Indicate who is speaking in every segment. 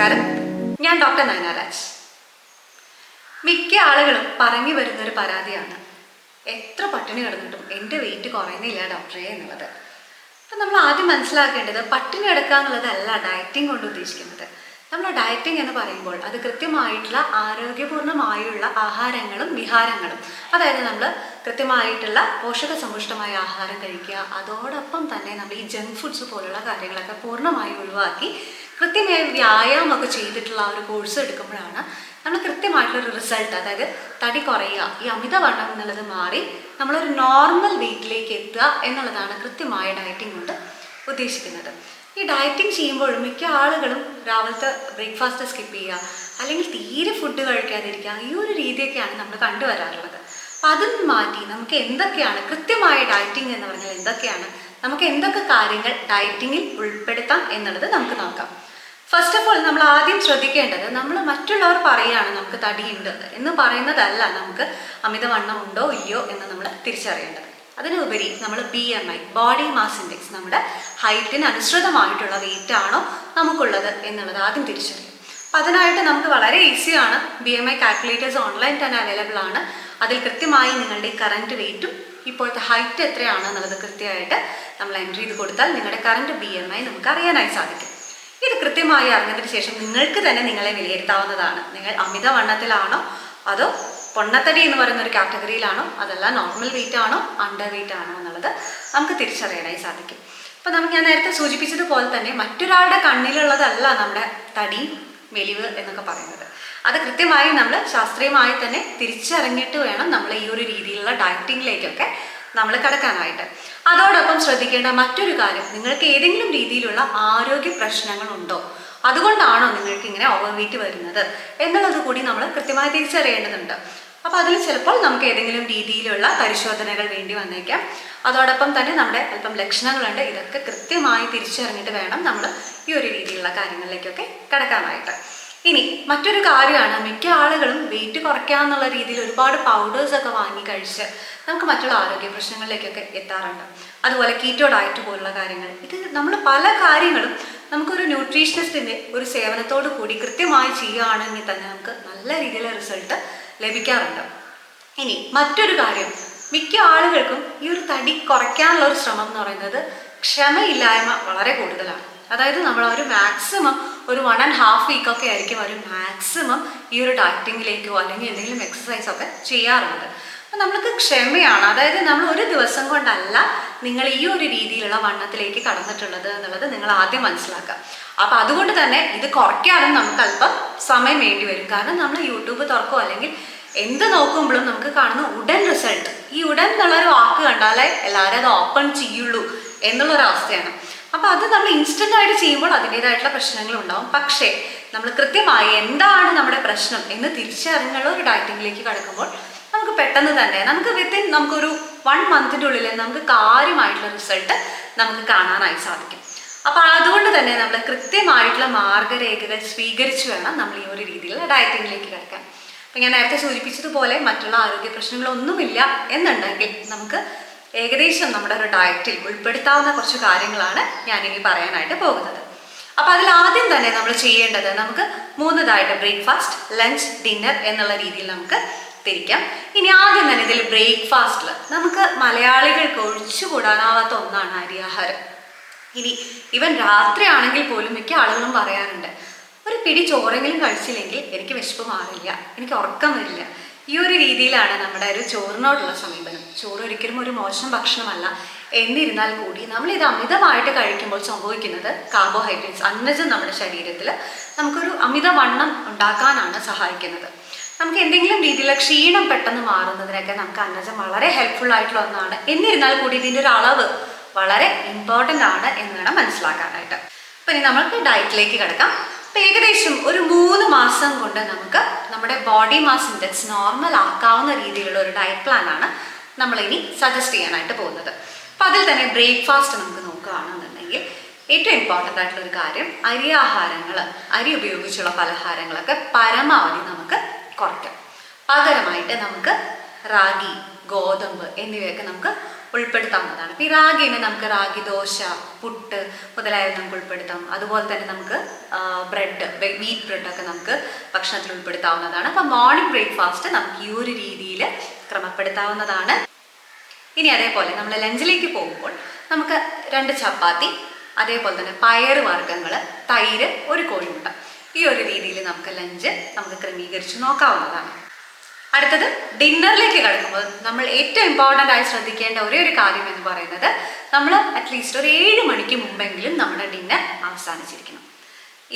Speaker 1: നമസ്കാരം, ഞാൻ ഡോക്ടർ നയനാരാജ്. മിക്ക ആളുകളും പറഞ്ഞു വരുന്നൊരു പരാതിയാണ്, എത്ര പട്ടിണി കിടന്നിട്ടും എൻ്റെ വെയിറ്റ് കുറയുന്നില്ല ഡോക്ടറെ എന്നുള്ളത്. അപ്പം നമ്മൾ ആദ്യം മനസ്സിലാക്കേണ്ടത് പട്ടിണി കിടക്കുക എന്നുള്ളതല്ല ഡയറ്റിംഗ് കൊണ്ട് ഉദ്ദേശിക്കുന്നത്. നമ്മൾ ഡയറ്റിംഗ് എന്ന് പറയുമ്പോൾ അത് കൃത്യമായിട്ടുള്ള ആരോഗ്യപൂർണ്ണമായുള്ള ആഹാരങ്ങളും വിഹാരങ്ങളും, അതായത് നമ്മൾ കൃത്യമായിട്ടുള്ള പോഷക സമ്പുഷ്ടമായ ആഹാരം കഴിക്കുക, അതോടൊപ്പം തന്നെ നമ്മൾ ഈ ജങ്ക് ഫുഡ്സ് പോലുള്ള കാര്യങ്ങളൊക്കെ പൂർണ്ണമായി ഒഴിവാക്കി കൃത്യമായി വ്യായാമമൊക്കെ ചെയ്തിട്ടുള്ള ആ ഒരു കോഴ്സ് എടുക്കുമ്പോഴാണ് നമ്മൾ കൃത്യമായിട്ടുള്ളൊരു റിസൾട്ട്, അതായത് തടി കുറയുക, ഈ അമിതവണ്ണം എന്നുള്ളത് മാറി നമ്മളൊരു നോർമൽ വെയിറ്റിലേക്ക് എത്തുക എന്നുള്ളതാണ് കൃത്യമായ ഡയറ്റിംഗ് കൊണ്ട് ഉദ്ദേശിക്കുന്നത്. ഈ ഡയറ്റിംഗ് ചെയ്യുമ്പോഴും മിക്ക ആളുകളും രാവിലത്തെ ബ്രേക്ക്ഫാസ്റ്റ് സ്കിപ്പ് ചെയ്യുക, അല്ലെങ്കിൽ തീരെ ഫുഡ് കഴിക്കാതിരിക്കുക, ഈ ഒരു രീതിയൊക്കെയാണ് നമ്മൾ കണ്ടുവരാറുള്ളത്. അപ്പം അതിൽ മാറ്റി നമുക്ക് എന്തൊക്കെയാണ് കൃത്യമായ ഡയറ്റിംഗ് എന്ന് പറഞ്ഞാൽ എന്തൊക്കെയാണ്, നമുക്ക് എന്തൊക്കെ കാര്യങ്ങൾ ഡയറ്റിങ്ങിൽ ഉൾപ്പെടുത്താം എന്നുള്ളത് നമുക്ക് നോക്കാം. ഫസ്റ്റ് ഓഫ് ഓൾ നമ്മൾ ആദ്യം ശ്രദ്ധിക്കേണ്ടത്, നമ്മൾ മറ്റുള്ളവർ പറയുകയാണ് നമുക്ക് തടിയുണ്ട് എന്ന് പറയുന്നതല്ല നമുക്ക് അമിതവണ്ണം ഉണ്ടോ ഇല്ലയോ എന്ന് നമ്മൾ തിരിച്ചറിയേണ്ടത്. അതിനുപരി നമ്മൾ BMI, ബോഡി മാസ് ഇൻഡെക്സ്, നമ്മുടെ ഹൈറ്റിന് അനുസൃതമായിട്ടുള്ള വെയിറ്റ് ആണോ നമുക്കുള്ളത് എന്നുള്ളത് ആദ്യം തിരിച്ചറിയും. അപ്പം അതിനായിട്ട് നമുക്ക് വളരെ ഈസിയാണ്. BMI കാൽക്കുലേറ്റേഴ്സ് ഓൺലൈൻ തന്നെ അവൈലബിൾ ആണ്. അതിൽ കൃത്യമായി നിങ്ങളുടെ കറൻറ്റ് വെയിറ്റും ഇപ്പോഴത്തെ ഹൈറ്റ് എത്രയാണ് എന്നുള്ളത് കൃത്യമായിട്ട് നമ്മൾ എൻട്രി ചെയ്ത് കൊടുത്താൽ നിങ്ങളുടെ കറൻറ്റ് BMI നമുക്ക് അറിയാനായി സാധിക്കും. ഇത് കൃത്യമായി അറിഞ്ഞതിന് ശേഷം നിങ്ങൾക്ക് തന്നെ നിങ്ങളെ വിലയിരുത്താവുന്നതാണ്. നിങ്ങൾ അമിതവണ്ണത്തിലാണോ, അതോ പൊണ്ണത്തടി എന്ന് പറയുന്ന ഒരു കാറ്റഗറിയിലാണോ, അതല്ല നോർമൽ വെയിറ്റ് ആണോ, അണ്ടർ വെയിറ്റ് ആണോ എന്നുള്ളത് നമുക്ക് തിരിച്ചറിയാനായി സാധിക്കും. അപ്പം ഞാൻ നേരത്തെ സൂചിപ്പിച്ചതുപോലെ തന്നെ മറ്റൊരാളുടെ കണ്ണിലുള്ളതല്ല നമ്മുടെ തടി, മെലിവ് എന്നൊക്കെ പറയുന്നത്. അത് കൃത്യമായി നമ്മൾ ശാസ്ത്രീയമായി തന്നെ തിരിച്ചറിഞ്ഞിട്ട് വേണം നമ്മൾ ഈ ഒരു രീതിയിലുള്ള ഡയറ്റിങ്ങിലേക്കൊക്കെ നമ്മൾ കടക്കാനായിട്ട്. അതോടൊപ്പം ശ്രദ്ധിക്കേണ്ട മറ്റൊരു കാര്യം, നിങ്ങൾക്ക് ഏതെങ്കിലും രീതിയിലുള്ള ആരോഗ്യ പ്രശ്നങ്ങളുണ്ടോ, അതുകൊണ്ടാണോ നിങ്ങൾക്ക് ഇങ്ങനെ ഓവർ വെയിറ്റ് വരുന്നത് എന്നുള്ളത് കൂടി നമ്മൾ കൃത്യമായി തിരിച്ചറിയേണ്ടതുണ്ട്. അപ്പോൾ അതിൽ ചിലപ്പോൾ നമുക്ക് ഏതെങ്കിലും രീതിയിലുള്ള പരിശോധനകൾ വേണ്ടി വന്നേക്കാം. അതോടൊപ്പം തന്നെ നമ്മുടെ അല്പം ലക്ഷണങ്ങളുണ്ട്, ഇതൊക്കെ കൃത്യമായി തിരിച്ചറിഞ്ഞിട്ട് വേണം നമ്മൾ ഈ ഒരു രീതിയിലുള്ള കാര്യങ്ങളിലേക്കൊക്കെ കടക്കാനായിട്ട്. ഇനി മറ്റൊരു കാര്യമാണ്, മിക്ക ആളുകളും വെയിറ്റ് കുറയ്ക്കാമെന്നുള്ള രീതിയിൽ ഒരുപാട് പൗഡേഴ്സൊക്കെ വാങ്ങി കഴിച്ച് നമുക്ക് മറ്റുള്ള ആരോഗ്യ പ്രശ്നങ്ങളിലേക്കൊക്കെ എത്താറുണ്ട്. അതുപോലെ കീറ്റോ ഡയറ്റ് പോലുള്ള കാര്യങ്ങൾ, ഇത് നമ്മൾ പല കാര്യങ്ങളും നമുക്കൊരു ന്യൂട്രീഷനിസ്റ്റിൻ്റെ ഒരു സേവനത്തോടു കൂടി കൃത്യമായി ചെയ്യുകയാണെങ്കിൽ തന്നെ നമുക്ക് നല്ല രീതിയിലുള്ള റിസൾട്ട് ലഭിക്കാറുണ്ട്. ഇനി മറ്റൊരു കാര്യം, മിക്ക ആളുകൾക്കും ഈ ഒരു തടി കുറയ്ക്കാനുള്ള ഒരു ശ്രമം എന്ന് പറയുന്നത് ക്ഷമയില്ലായ്മ വളരെ കൂടുതലാണ്. അതായത് നമ്മൾ ഒരു മാക്സിമം ഒരു 1.5 വീക്കൊക്കെ ആയിരിക്കും ഒരു മാക്സിമം ഈ ഒരു ഡയറ്റിങ്ങിലേക്കോ അല്ലെങ്കിൽ എന്തെങ്കിലും എക്സസൈസൊക്കെ ചെയ്യാറുള്ളത്. അപ്പം നമ്മൾക്ക് ക്ഷമയാണ്, അതായത് നമ്മൾ ഒരു ദിവസം കൊണ്ടല്ല നിങ്ങൾ ഈ ഒരു രീതിയിലുള്ള വണ്ണത്തിലേക്ക് കടന്നിട്ടുള്ളത് എന്നുള്ളത് നിങ്ങൾ ആദ്യം മനസ്സിലാക്കുക. അപ്പം അതുകൊണ്ട് തന്നെ ഇത് കുറയ്ക്കാനും നമുക്ക് അല്പം സമയം വേണ്ടി വരും. കാരണം നമ്മൾ യൂട്യൂബ് തുറക്കുമോ അല്ലെങ്കിൽ എന്ത് നോക്കുമ്പോഴും നമുക്ക് കാണുന്ന ഉടൻ റിസൾട്ട്, ഈ ഉടൻ എന്നുള്ളൊരു വാക്ക് കണ്ടാലേ എല്ലാവരും അത് ഓപ്പൺ ചെയ്യുള്ളൂ എന്നുള്ളൊരവസ്ഥയാണ്. അപ്പോൾ അത് നമ്മൾ ഇൻസ്റ്റൻ്റ് ആയിട്ട് ചെയ്യുമ്പോൾ അതിൻ്റേതായിട്ടുള്ള പ്രശ്നങ്ങളുണ്ടാവും. പക്ഷേ നമ്മൾ കൃത്യമായി എന്താണ് നമ്മുടെ പ്രശ്നം എന്ന് തിരിച്ചറിഞ്ഞുള്ള ഒരു ഡയറ്റിങ്ങിലേക്ക് കടക്കുമ്പോൾ നമുക്ക് പെട്ടെന്ന് തന്നെ നമുക്കൊരു 1 മന്തിൻ്റെ ഉള്ളിൽ നമുക്ക് കാര്യമായിട്ടുള്ള റിസൾട്ട് നമുക്ക് കാണാനായി സാധിക്കും. അപ്പോൾ അതുകൊണ്ട് തന്നെ നമ്മൾ കൃത്യമായിട്ടുള്ള മാർഗരേഖകൾ സ്വീകരിച്ച് വേണം നമ്മൾ ഈ ഒരു രീതിയിലുള്ള ഡയറ്റിങ്ങിലേക്ക് കിടക്കാൻ. അപ്പം ഞാൻ നേരത്തെ സൂചിപ്പിച്ചതുപോലെ മറ്റുള്ള ആരോഗ്യ പ്രശ്നങ്ങളൊന്നുമില്ല എന്നുണ്ടെങ്കിൽ നമുക്ക് ഏകദേശം നമ്മുടെ ഒരു ഡയറ്റിൽ ഉൾപ്പെടുത്താവുന്ന കുറച്ച് കാര്യങ്ങളാണ് ഞാനിനി പറയാനായിട്ട് പോകുന്നത്. അപ്പോൾ അതിൽ ആദ്യം തന്നെ നമ്മൾ ചെയ്യേണ്ടത്, നമുക്ക് 3 ഇതായിട്ട് ബ്രേക്ക്ഫാസ്റ്റ്, ലഞ്ച്, ഡിന്നർ എന്നുള്ള രീതിയിൽ നമുക്ക് തിരിക്കാം. ഇനി ആദ്യം തന്നെ ഇതിൽ ബ്രേക്ക്ഫാസ്റ്റിൽ നമുക്ക് മലയാളികൾക്ക് ഒഴിച്ചുകൂടാനാവാത്ത ഒന്നാണ് അരിയാഹാരം. ഇനി ഇവൻ രാത്രി ആണെങ്കിൽ പോലും മിക്ക ആളുകളും പറയാറുണ്ട്, ഒരു പിടി ചോറെങ്കിലും കഴിച്ചില്ലെങ്കിൽ എനിക്ക് വിശപ്പ് മാറില്ല, എനിക്ക് ഉറക്കം വരില്ല. ഈ ഒരു രീതിയിലാണ് നമ്മുടെ ഒരു ചോറിനോടുള്ള സമീപനം. ചോറ് ഒരിക്കലും ഒരു മോശം ഭക്ഷണമല്ല. എന്നിരുന്നാൽ കൂടി നമ്മളിത് അമിതമായിട്ട് കഴിക്കുമ്പോൾ സംഭവിക്കുന്നത് കാർബോഹൈഡ്രേറ്റ്സ്, അന്നജം നമ്മുടെ ശരീരത്തിൽ നമുക്കൊരു അമിതവണ്ണം ഉണ്ടാക്കാനാണ് സഹായിക്കുന്നത്. നമുക്ക് എന്തെങ്കിലും രീതിയിലുള്ള ക്ഷീണം പെട്ടെന്ന് മാറുന്നതിനൊക്കെ നമുക്ക് അന്നജം വളരെ ഹെൽപ്ഫുൾ ആയിട്ടുള്ള ഒന്നാണ്. എന്നിരുന്നാൽ കൂടി ഇതിൻ്റെ ഒരു അളവ് വളരെ ഇമ്പോർട്ടൻ്റ് ആണ് എന്ന് വേണം മനസ്സിലാക്കാനായിട്ട്. അപ്പം ഇനി നമുക്ക് ഡയറ്റിലേക്ക് കിടക്കാം. അപ്പം ഏകദേശം ഒരു 3 മാസം കൊണ്ട് നമുക്ക് നമ്മുടെ ബോഡി മാസ് ഇൻഡെക്സ് നോർമൽ ആക്കാവുന്ന രീതിയിലുള്ള ഒരു ഡയറ്റ് പ്ലാനാണ് നമ്മളിനി സജസ്റ്റ് ചെയ്യാനായിട്ട് പോകുന്നത്. അപ്പം അതിൽ തന്നെ ബ്രേക്ക്ഫാസ്റ്റ് നമുക്ക് നോക്കുകയാണെന്നുണ്ടെങ്കിൽ ഏറ്റവും ഇമ്പോർട്ടൻ്റ് ആയിട്ടുള്ളൊരു കാര്യം, അരി ഉപയോഗിച്ചുള്ള പലഹാരങ്ങളൊക്കെ പരമാവധി നമുക്ക് കുറയ്ക്കാം. പകരമായിട്ട് നമുക്ക് റാഗി, ഗോതമ്പ് എന്നിവയൊക്കെ നമുക്ക് ഉൾപ്പെടുത്താവുന്നതാണ്. ഇപ്പോൾ ഈ റാഗിനെ നമുക്ക് റാഗി ദോശ, പുട്ട് മുതലായവ നമുക്ക് ഉൾപ്പെടുത്താം. അതുപോലെ തന്നെ നമുക്ക് ബ്രെഡ്, വീറ്റ് ബ്രെഡൊക്കെ നമുക്ക് ഭക്ഷണത്തിൽ ഉൾപ്പെടുത്താവുന്നതാണ്. അപ്പോൾ മോർണിംഗ് ബ്രേക്ക്ഫാസ്റ്റ് നമുക്ക് ഈ ഒരു രീതിയിൽ ക്രമപ്പെടുത്താവുന്നതാണ്. ഇനി അതേപോലെ നമ്മൾ ലഞ്ചിലേക്ക് പോകുമ്പോൾ നമുക്ക് 2 ചപ്പാത്തി, അതേപോലെ തന്നെ പയറ് വർഗ്ഗങ്ങൾ, തൈര്, ഒരു കോഴിമുട്ട, ഈ ഒരു രീതിയിൽ നമുക്ക് ലഞ്ച് നമുക്ക് ക്രമീകരിച്ച് നോക്കാവുന്നതാണ്. അടുത്തത് ഡിന്നറിലേക്ക് കടക്കുമ്പോൾ നമ്മൾ ഏറ്റവും ഇമ്പോർട്ടൻ്റ് ആയി ശ്രദ്ധിക്കേണ്ട ഒരേ ഒരു കാര്യം എന്ന് പറയുന്നത് നമ്മൾ അറ്റ്ലീസ്റ്റ് ഒരു 7 മണിക്ക് മുമ്പെങ്കിലും നമ്മുടെ ഡിന്നർ അവസാനിച്ചിരിക്കണം.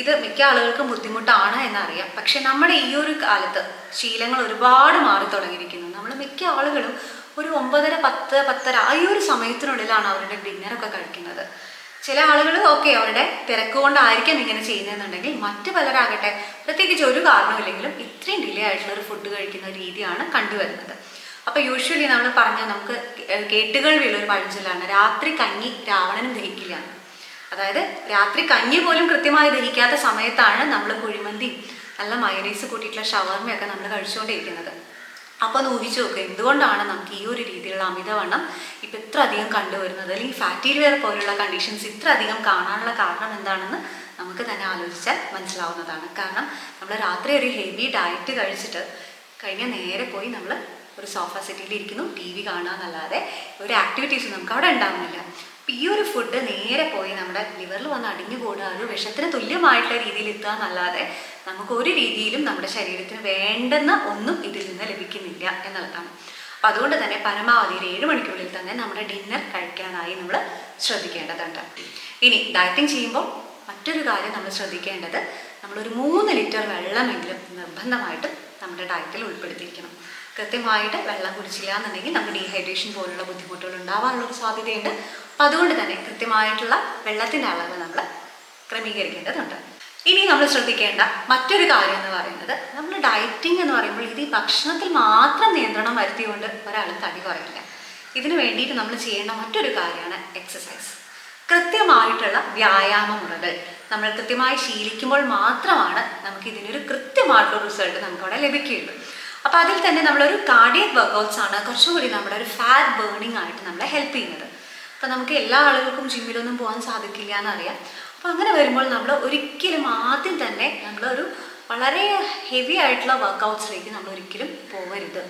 Speaker 1: ഇത് മിക്ക ആളുകൾക്കും ബുദ്ധിമുട്ടാണ് എന്നറിയാം. പക്ഷെ നമ്മുടെ ഈ ഒരു കാലത്ത് ശീലങ്ങൾ ഒരുപാട് മാറി തുടങ്ങിയിരിക്കുന്നു. നമ്മൾ മിക്ക ആളുകളും ഒരു 9:30, 10, 10:30 ഈ ഒരു സമയത്തിനുള്ളിലാണ് അവരുടെ ഡിന്നറൊക്കെ കഴിക്കുന്നത്. ചില ആളുകൾ ഓക്കെ അവരുടെ തിരക്ക് കൊണ്ടായിരിക്കും ഇങ്ങനെ ചെയ്യുന്നതെന്നുണ്ടെങ്കിൽ മറ്റു പലരാകട്ടെ പ്രത്യേകിച്ച് ഒരു കാരണമില്ലെങ്കിലും ഇത്രയും ഡിലേ ആയിട്ടുള്ള ഒരു ഫുഡ് കഴിക്കുന്ന രീതിയാണ് കണ്ടുവരുന്നത്. അപ്പോൾ യൂഷ്വലി നമ്മൾ പറഞ്ഞാൽ നമുക്ക് കേട്ടുകേൾവിയുള്ള ഒരു പഴഞ്ചൊല്ലാണ് രാത്രി കഞ്ഞി രാവണനും ദഹിക്കില്ല. അതായത് രാത്രി കഞ്ഞി പോലും കൃത്യമായി ദഹിക്കാത്ത സമയത്താണ് നമ്മൾ കുഴിമന്തിയും നല്ല മയനൈസ് കൂട്ടിയിട്ടുള്ള ഷവർമയൊക്കെ നമ്മൾ കഴിച്ചുകൊണ്ടിരിക്കുന്നത്. അപ്പോൾ ഒന്ന് ഊഹിച്ചു നോക്കുക എന്തുകൊണ്ടാണ് നമുക്ക് ഈ ഒരു രീതിയിലുള്ള അമിതവണ്ണം ഇപ്പം ഇത്ര അധികം കണ്ടുവരുന്നത്, അല്ലെങ്കിൽ ഫാറ്റി ലിവർ പോലുള്ള കണ്ടീഷൻസ് ഇത്ര അധികം കാണാനുള്ള കാരണം എന്താണെന്ന് നമുക്ക് തന്നെ ആലോചിച്ചാൽ മനസ്സിലാവുന്നതാണ്. കാരണം നമ്മൾ രാത്രി ഒരു ഹെവി ഡയറ്റ് കഴിച്ചിട്ട് കഴിഞ്ഞാൽ നേരെ പോയി നമ്മൾ ഒരു സോഫ സെറ്റിൽ ഇരിക്കുന്നു, TV കാണുക എന്നല്ലാതെ ഒരു ആക്ടിവിറ്റീസ് നമുക്ക് അവിടെ ഉണ്ടാകുന്നില്ല. അപ്പം ഈ ഒരു ഫുഡ് നേരെ പോയി നമ്മുടെ ലിവറിൽ വന്ന് അടിഞ്ഞുകൂടുക, ഒരു വിഷത്തിന് തുല്യമായിട്ടുള്ള രീതിയിൽ എത്തുക എന്നല്ലാതെ നമുക്ക് ഒരു രീതിയിലും നമ്മുടെ ശരീരത്തിന് വേണ്ടുന്ന ഒന്നും ഇതിൽ നിന്ന് ലഭിക്കുന്നില്ല എന്നുള്ളതാണ്. അപ്പം അതുകൊണ്ട് തന്നെ പരമാവധി 7 മണിക്കുള്ളിൽ തന്നെ നമ്മുടെ ഡിന്നർ കഴിക്കാനായി നമ്മൾ ശ്രദ്ധിക്കേണ്ടതുണ്ട്. ഇനി ഡയറ്റിംഗ് ചെയ്യുമ്പോൾ മറ്റൊരു കാര്യം നമ്മൾ ശ്രദ്ധിക്കേണ്ടത് നമ്മളൊരു 3 ലിറ്റർ വെള്ളമെങ്കിലും നിർബന്ധമായിട്ടും നമ്മുടെ ഡയറ്റിൽ ഉൾപ്പെടുത്തിയിരിക്കണം. കൃത്യമായിട്ട് വെള്ളം കുടിച്ചില്ല എന്നുണ്ടെങ്കിൽ നമുക്ക് ഡീഹൈഡ്രേഷൻ പോലുള്ള ബുദ്ധിമുട്ടുകൾ ഉണ്ടാവാനുള്ളൊരു സാധ്യതയുണ്ട്. അപ്പം അതുകൊണ്ട് തന്നെ കൃത്യമായിട്ടുള്ള വെള്ളത്തിൻ്റെ അളവ് നമ്മൾ ക്രമീകരിക്കേണ്ടതുണ്ട്. ഇനി നമ്മൾ ശ്രദ്ധിക്കേണ്ട മറ്റൊരു കാര്യം എന്ന് പറയുന്നത് നമ്മൾ ഡയറ്റിംഗ് എന്ന് പറയുമ്പോൾ ഇത് ഈ ഭക്ഷണത്തിൽ മാത്രം നിയന്ത്രണം വരുത്തിക്കൊണ്ട് ഒരാൾ തടി കുറയില്ല. ഇതിന് വേണ്ടിയിട്ട് നമ്മൾ ചെയ്യേണ്ട മറ്റൊരു കാര്യമാണ് എക്സസൈസ്. കൃത്യമായിട്ടുള്ള വ്യായാമ മുറകൾ നമ്മൾ കൃത്യമായി ശീലിക്കുമ്പോൾ മാത്രമാണ് നമുക്ക് ഇതിനൊരു കൃത്യമായിട്ടുള്ള റിസൾട്ട് നമുക്കവിടെ ലഭിക്കുകയുള്ളൂ. അപ്പോൾ അതിൽ തന്നെ നമ്മളൊരു കാർഡിയക് വർക്കൗട്ട്സ് ആണ് കുറച്ചുകൂടി നമ്മുടെ ഒരു ഫാറ്റ് ബേണിംഗ് ആയിട്ട് നമ്മളെ ഹെൽപ്പ് ചെയ്യുന്നത്. അപ്പോൾ നമുക്ക് എല്ലാ ആളുകൾക്കും ജിമ്മിലൊന്നും പോകാൻ സാധിക്കില്ല എന്നറിയാം. അപ്പോൾ അങ്ങനെ വരുമ്പോൾ നമ്മൾ ഒരിക്കലും ആദ്യം തന്നെ നമ്മളൊരു വളരെ ഹെവി ആയിട്ടുള്ള വർക്കൗട്ട്സിലേക്ക് നമ്മൾ ഒരിക്കലും പോകരുത്.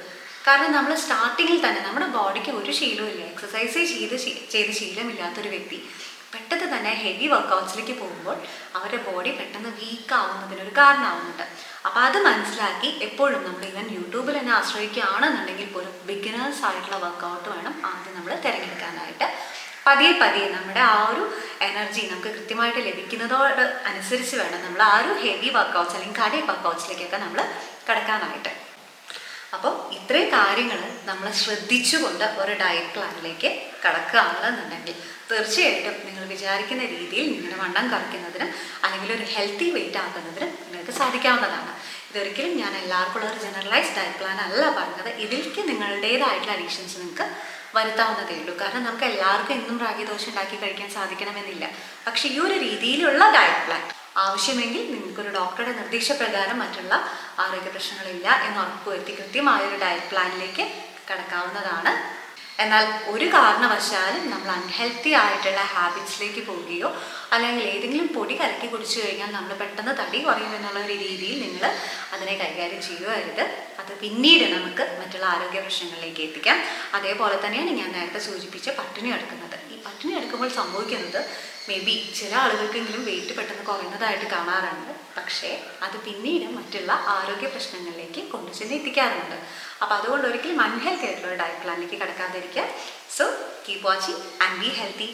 Speaker 1: കാരണം നമ്മൾ സ്റ്റാർട്ടിങ്ങിൽ തന്നെ നമ്മുടെ ബോഡിക്ക് ഒരു ശീലവും ഇല്ല, എക്സസൈസ് ചെയ്ത് ശീലമില്ലാത്തൊരു വ്യക്തി പെട്ടെന്ന് തന്നെ ഹെവി വർക്കൗട്ട്സിലേക്ക് പോകുമ്പോൾ അവരുടെ ബോഡി പെട്ടെന്ന് വീക്ക് ആവുന്നതിനൊരു കാരണമാവുന്നുണ്ട്. അപ്പോൾ അത് മനസ്സിലാക്കി എപ്പോഴും നമ്മൾ ഈവൻ യൂട്യൂബിൽ തന്നെ ആശ്രയിക്കുകയാണെന്നുണ്ടെങ്കിൽ പോലും ബിഗിനേഴ്സ് ആയിട്ടുള്ള വർക്കൗട്ട് വേണം ആദ്യം നമ്മൾ തിരഞ്ഞെടുക്കാനായിട്ട്. പതിയെ നമ്മുടെ ആ ഒരു എനർജി നമുക്ക് കൃത്യമായിട്ട് ലഭിക്കുന്നതോട് അനുസരിച്ച് വേണം നമ്മൾ ആ ഒരു ഹെവി വർക്കൗട്ട്സ് അല്ലെങ്കിൽ കാർഡിയക് വർക്കൗട്ട്സിലേക്കൊക്കെ നമ്മൾ കിടക്കാനായിട്ട്. അപ്പോൾ ഇത്രയും കാര്യങ്ങൾ നമ്മൾ ശ്രദ്ധിച്ചുകൊണ്ട് ഒരു ഡയറ്റ് പ്ലാനിലേക്ക് കടക്കുകയാണെന്നുണ്ടെങ്കിൽ തീർച്ചയായിട്ടും നിങ്ങൾ വിചാരിക്കുന്ന രീതിയിൽ നിങ്ങളുടെ വണ്ണം കുറയ്ക്കുന്നതിനും അല്ലെങ്കിൽ ഒരു ഹെൽത്തി വെയിറ്റ് ആക്കുന്നതിനും നിങ്ങൾക്ക് സാധിക്കാവുന്നതാണ്. ഇതൊരിക്കലും ഞാൻ എല്ലാവർക്കും ഉള്ള ഒരു ജനറലൈസ്ഡ് ഡയറ്റ് പ്ലാൻ അല്ല പറഞ്ഞത്. ഇതിലേക്ക് നിങ്ങളുടേതായിട്ടുള്ള അഡീഷൻസ് നിങ്ങൾക്ക് വരുത്താവുന്നതേ ഉള്ളൂ. കാരണം നമുക്ക് എല്ലാവർക്കും എന്നും റാഗി ദോശ ഉണ്ടാക്കി കഴിക്കാൻ സാധിക്കണമെന്നില്ല. പക്ഷേ ഈ ഒരു രീതിയിലുള്ള ഡയറ്റ് പ്ലാൻ ആവശ്യമെങ്കിൽ നിങ്ങൾക്കൊരു ഡോക്ടറുടെ നിർദ്ദേശപ്രകാരം മറ്റുള്ള ആരോഗ്യ പ്രശ്നങ്ങളില്ല എന്ന് ഉറപ്പുവരുത്തി കൃത്യമായൊരു ഡയറ്റ് പ്ലാനിലേക്ക് കടക്കാവുന്നതാണ്. എന്നാൽ ഒരു കാരണവശാലും നമ്മൾ അൺഹെൽത്തി ആയിട്ടുള്ള ഹാബിറ്റ്സിലേക്ക് പോവുകയോ അല്ലെങ്കിൽ ഏതെങ്കിലും പൊടി കലക്കി കുടിച്ചു കഴിഞ്ഞാൽ നമ്മൾ പെട്ടെന്ന് തടി കുറയും എന്നുള്ള ഒരു രീതിയിൽ നിങ്ങൾ അതിനെ കൈകാര്യം ചെയ്യുകയരുത്. അത് പിന്നീട് നമുക്ക് മറ്റുള്ള ആരോഗ്യ പ്രശ്നങ്ങളിലേക്ക് എത്തിക്കാം. അതേപോലെ തന്നെയാണ് ഞാൻ നേരത്തെ സൂചിപ്പിച്ച പട്ടിണി എടുക്കുന്നത്. ഈ പട്ടിണി എടുക്കുമ്പോൾ സംഭവിക്കുന്നത് മേ ബി ചില ആളുകൾക്കെങ്കിലും വെയിറ്റ് പെട്ടെന്ന് കുറയുന്നതായിട്ട് കാണാറുണ്ട്. പക്ഷേ അത് പിന്നീട് മറ്റുള്ള ആരോഗ്യ പ്രശ്നങ്ങളിലേക്ക് കൊണ്ടുചെന്ന് എത്തിക്കാറുണ്ട്. അപ്പോൾ അതുകൊണ്ട് ഒരിക്കലും അൺഹെൽത്തി ആയിട്ടുള്ള ഡയറ്റ് പ്ലാനിലേക്ക് കടക്കാതിരിക്കുക. So keep watching and be healthy.